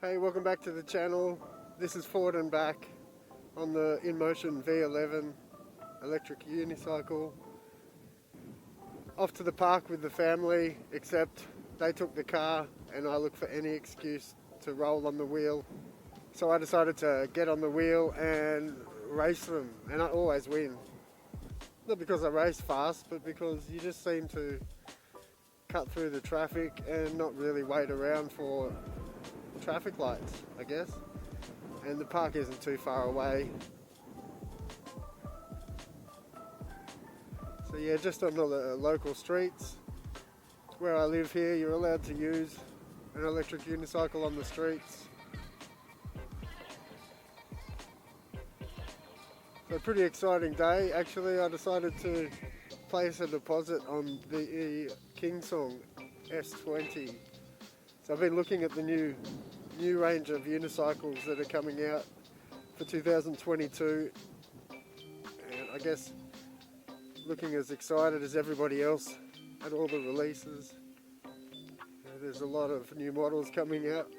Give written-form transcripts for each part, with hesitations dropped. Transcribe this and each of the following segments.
Hey, welcome back to the channel. This is forward and back on the Inmotion V11 electric unicycle. Off to the park with the family, except they took the car and I look for any excuse to roll on the wheel. So I decided to get on the wheel and race them, and I always win. Not because I race fast, but because you just seem to cut through the traffic and not really wait around for traffic lights, I guess. And the park isn't too far away. So yeah, just on the local streets. Where I live here, you're allowed to use an electric unicycle on the streets. So pretty exciting day. Actually, I decided to place a deposit on the KINGSOng S20. So I've been looking at the new range of unicycles that are coming out for 2022, and I guess looking as excited as everybody else at all the releases. There's a lot of new models coming out.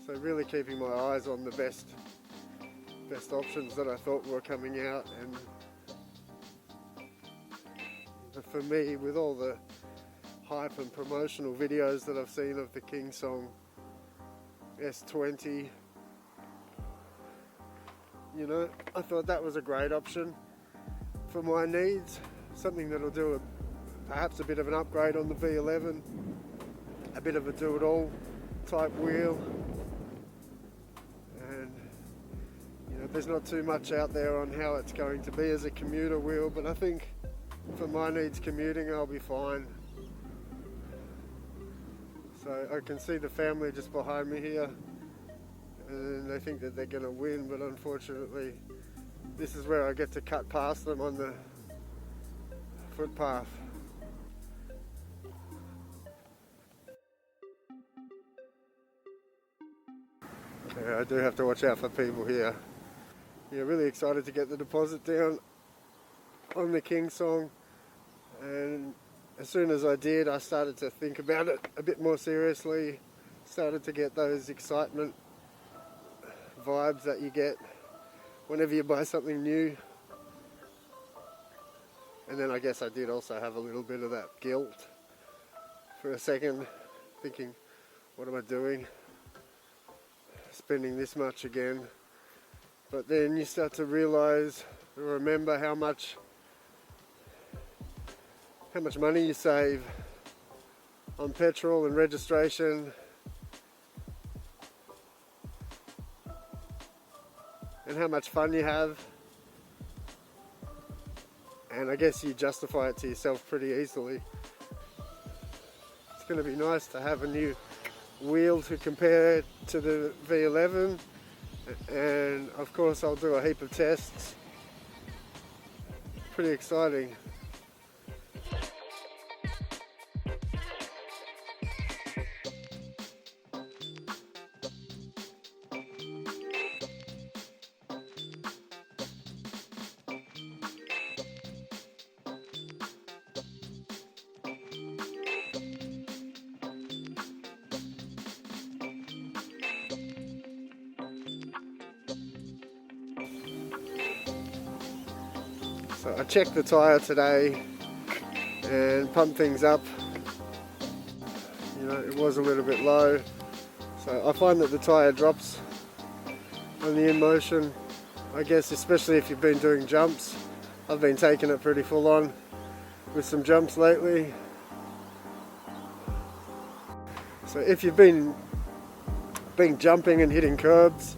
So really keeping my eyes on the best options that I thought were coming out. And for me, with all the hype and promotional videos that I've seen of the KINGSOng S20, you know, I thought that was a great option for my needs. Something that'll do perhaps a bit of an upgrade on the V11, a bit of a do-it-all type wheel. And you know, there's not too much out there on how it's going to be as a commuter wheel, but I think for my needs commuting, I'll be fine. So I can see the family just behind me here, and they think that they're going to win, but unfortunately this is where I get to cut past them on the footpath. Yeah, I do have to watch out for people here. Yeah, really excited to get the deposit down on the KINGSOng, and as soon as I did, I started to think about it a bit more seriously. Started to get those excitement vibes that you get whenever you buy something new. And then I guess I did also have a little bit of that guilt for a second, thinking, what am I doing? Spending this much again. But then you start to realize, remember how much money you save on petrol and registration, and how much fun you have. And I guess you justify it to yourself pretty easily. It's going to be nice to have a new wheel to compare to the V11, and of course I'll do a heap of tests. Pretty exciting. So I checked the tyre today and pumped things up. You know, it was a little bit low. So I find that the tyre drops on the Inmotion, I guess, especially if you've been doing jumps. I've been taking it pretty full on with some jumps lately. So if you've been jumping and hitting curbs,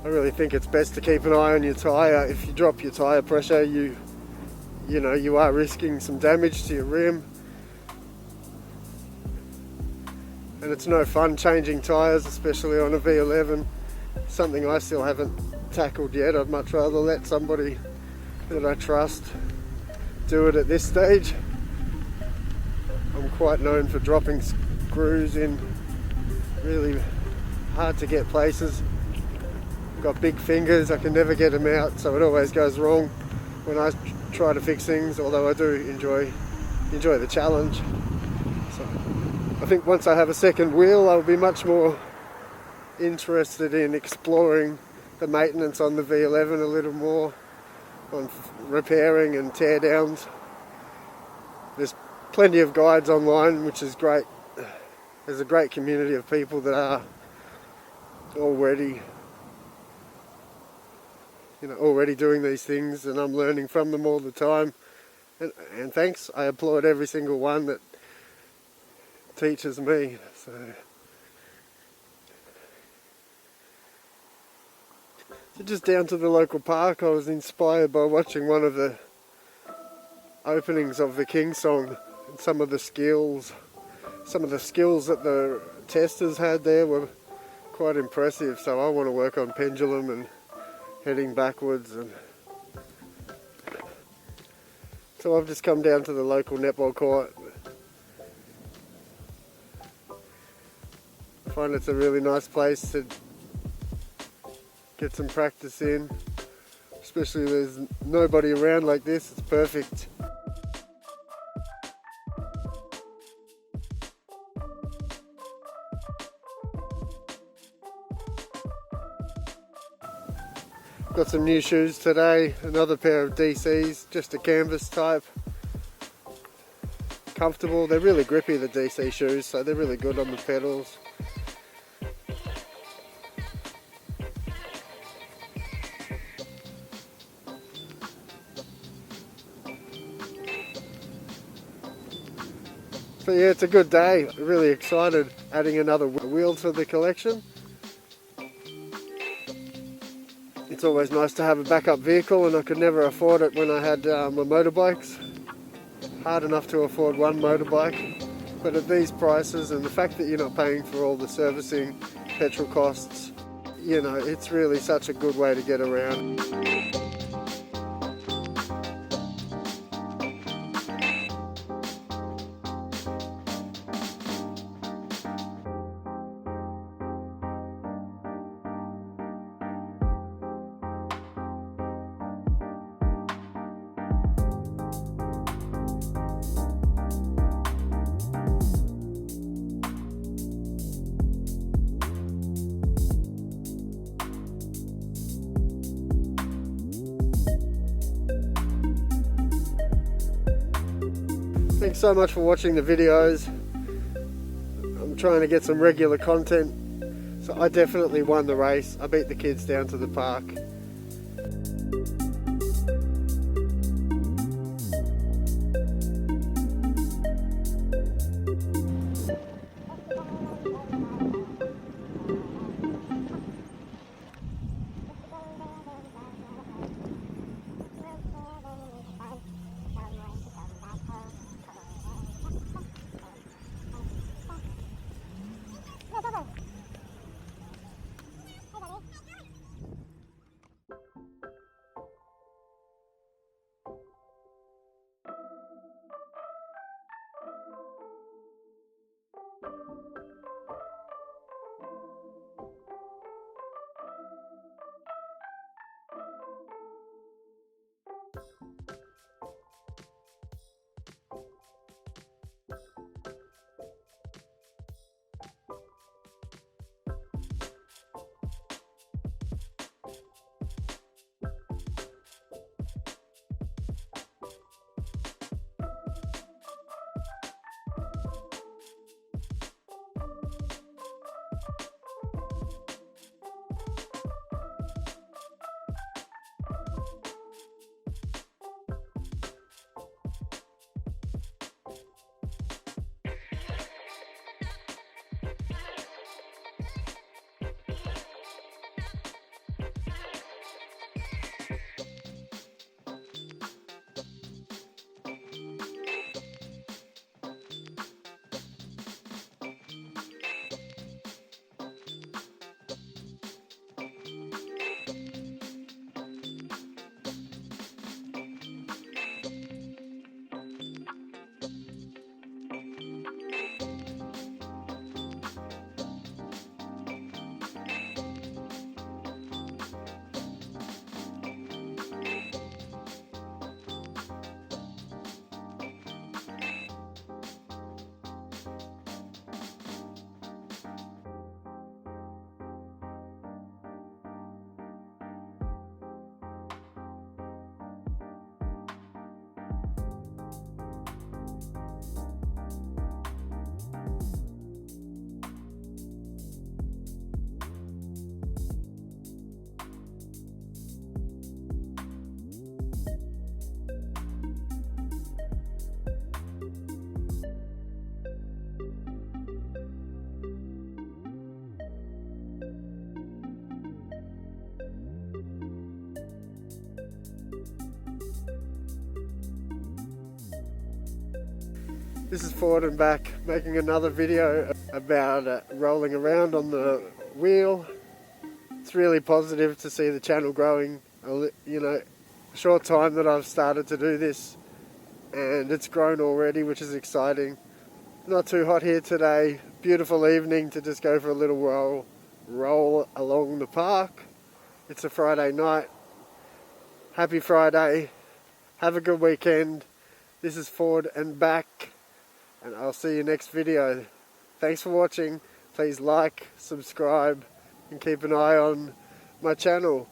I really think it's best to keep an eye on your tyre. If you drop your tyre pressure, you know you are risking some damage to your rim. And it's no fun changing tyres, especially on a V11. Something I still haven't tackled yet. I'd much rather let somebody that I trust do it at this stage. I'm quite known for dropping screws in really hard to get places. Got big fingers, I can never get them out, so it always goes wrong when I try to fix things, although I do enjoy the challenge. think once I have a second wheel, I'll be much more interested in exploring the maintenance on the V11 a little more, on repairing and tear downs. There's plenty of guides online, which is great. There's a great community of people that are already doing these things, and I'm learning from them all the time. And thanks, I applaud every single one that teaches me. So just down to the local park, I was inspired by watching one of the openings of the KINGSONG, and some of the skills that the testers had there were quite impressive. So I want to work on pendulum and heading backwards, and so I've just come down to the local netball court. I find it's a really nice place to get some practice in, especially if there's nobody around like this. It's perfect. Got some new shoes today, another pair of DCs, just a canvas type. Comfortable, they're really grippy, the DC shoes, so they're really good on the pedals. So yeah, it's a good day, really excited, adding another wheel to the collection. It's always nice to have a backup vehicle, and I could never afford it when I had my motorbikes. Hard enough to afford one motorbike, but at these prices and the fact that you're not paying for all the servicing, petrol costs, you know, it's really such a good way to get around. Thanks so much for watching the videos. I'm trying to get some regular content, so I definitely won the race. I beat the kids down to the park. This is forward and back, making another video about rolling around on the wheel. It's really positive to see the channel growing. A short time that I've started to do this, and it's grown already, which is exciting. Not too hot here today. Beautiful evening to just go for a little roll along the park. It's a Friday night. Happy Friday. Have a good weekend. This is forward and back, and I'll see you next video. Thanks for watching. Please like, subscribe, and keep an eye on my channel.